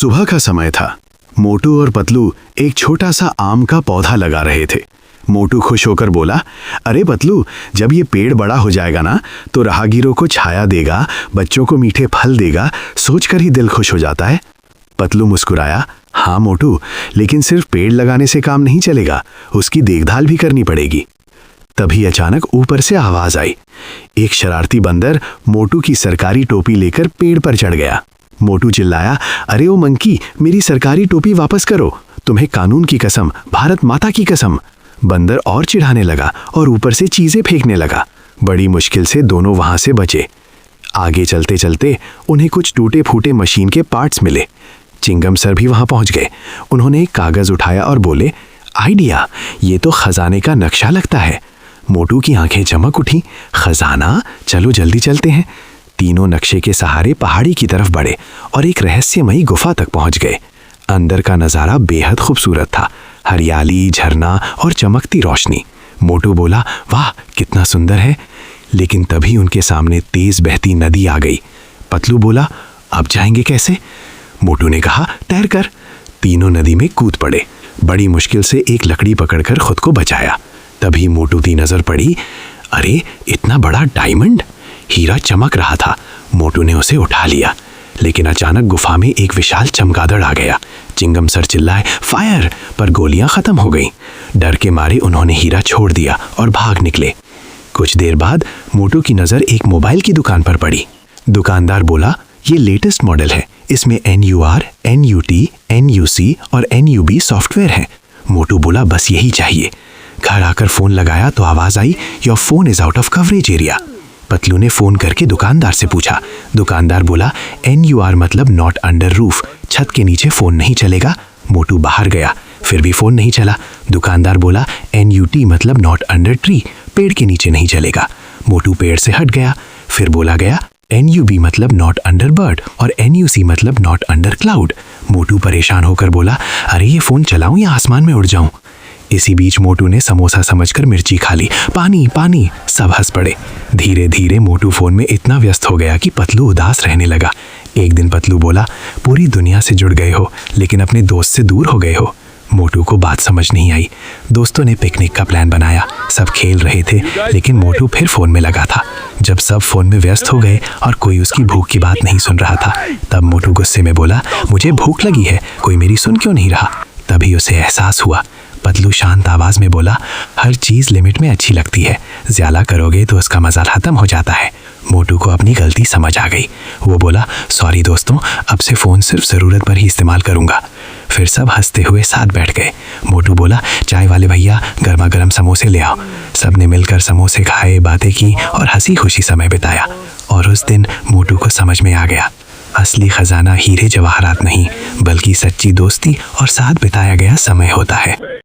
सुबह का समय था। मोटू और पतलू एक छोटा सा आम का पौधा लगा रहे थे। मोटू खुश होकर बोला, अरे पतलू, जब ये पेड़ बड़ा हो जाएगा ना तो राहगीरों को छाया देगा, बच्चों को मीठे फल देगा, सोचकर ही दिल खुश हो जाता है। पतलू मुस्कुराया, हाँ मोटू, लेकिन सिर्फ पेड़ लगाने से काम नहीं चलेगा, उसकी देखभाल भी करनी पड़ेगी। तभी अचानक ऊपर से आवाज आई। एक शरारती बंदर मोटू की सरकारी टोपी लेकर पेड़ पर चढ़ गया। मोटू चिल्लाया, अरे ओ मंकी, मेरी सरकारी टोपी वापस करो, तुम्हें कानून की कसम, भारत माता की कसम। बंदर और चिढ़ाने लगा और ऊपर से चीजें फेंकने लगा। बड़ी मुश्किल से दोनों वहां से बचे। आगे चलते चलते उन्हें कुछ टूटे फूटे मशीन के पार्ट्स मिले। चिंगम सर भी वहां पहुंच गए। उन्होंने एक कागज उठाया और बोले, आइडिया, ये तो खजाने का नक्शा लगता है। मोटू की आंखें चमक उठी। खजाना, चलो जल्दी चलते हैं। तीनों नक्शे के सहारे पहाड़ी की तरफ बढ़े और एक रहस्यमयी गुफा तक पहुंच गए। अंदर का नजारा बेहद खूबसूरत था, हरियाली, झरना और चमकती रोशनी। मोटू बोला, वाह कितना सुंदर है। लेकिन तभी उनके सामने तेज बहती नदी आ गई। पतलू बोला, अब जाएंगे कैसे? मोटू ने कहा, तैर कर। तीनों नदी में कूद पड़े। बड़ी मुश्किल से एक लकड़ी पकड़कर खुद को बचाया। तभी मोटू की नजर पड़ी, अरे इतना बड़ा डायमंड! हीरा चमक रहा था। मोटू ने उसे उठा लिया, लेकिन अचानक गुफा में एक विशाल चमगादड़ आ गया। चिंगम सर चिल्लाए, फायर! पर गोलियां खत्म हो गईं। डर के मारे उन्होंने हीरा छोड़ दिया और भाग निकले। कुछ देर बाद मोटू की नजर एक मोबाइल की दुकान पर पड़ी। दुकानदार बोला, ये लेटेस्ट मॉडल है, इसमें NUR, NUT, NUC और NUB सॉफ्टवेयर है। मोटू बोला, बस यही चाहिए। घर आकर फोन लगाया तो आवाज आई, your phone is out of coverage area. Patlu ने फोन करके दुकानदार से पूछा। दुकानदार बोला, NUR मतलब नॉट अंडर रूफ, छत के नीचे फोन नहीं चलेगा। मोटू बाहर गया, फिर भी फोन नहीं चला। दुकानदार बोला, NUT मतलब नॉट अंडर ट्री, पेड़ के नीचे नहीं चलेगा। मोटू पेड़ से हट गया। फिर बोला गया, NUB मतलब नॉट अंडर बर्ड और NUC मतलब नॉट अंडर क्लाउड। मोटू परेशान होकर बोला, अरे ये फोन चलाऊं या आसमान में उड़ जाऊं? इसी बीच मोटू ने समोसा समझकर मिर्ची खा ली। पानी पानी! सब हंस पड़े। धीरे धीरे मोटू फोन में इतना व्यस्त हो गया कि पतलू उदास रहने लगा। एक दिन पतलू बोला, पूरी दुनिया से जुड़ गए हो लेकिन अपने दोस्त से दूर हो गए हो। मोटू को बात समझ नहीं आई। दोस्तों ने पिकनिक का प्लान बनाया, सब खेल रहे थे, लेकिन मोटू फिर फोन में लगा था। जब सब फोन में व्यस्त हो गए और कोई उसकी भूख की बात नहीं सुन रहा था, तब मोटू गुस्से में बोला, मुझे भूख लगी है, कोई मेरी सुन क्यों नहीं रहा? तभी उसे एहसास हुआ। पतलू शांत आवाज में बोला, हर चीज लिमिट में अच्छी लगती है, ज्यादा करोगे तो उसका मजा खत्म हो जाता है। मोटू को अपनी गलती समझ आ गई। वो बोला, सॉरी दोस्तों, अब से फोन सिर्फ जरूरत पर ही इस्तेमाल करूंगा। फिर सब हंसते हुए साथ बैठ गए। मोटू बोला, चाय वाले भैया, गर्मा गर्म समोसे ले आओ। सबने मिलकर समोसे खाए, बातें की और हंसी खुशी समय बिताया। और उस दिन मोटू को समझ में आ गया, असली खजाना हीरे जवाहरात नहीं, बल्कि सच्ची दोस्ती और साथ बिताया गया समय होता है।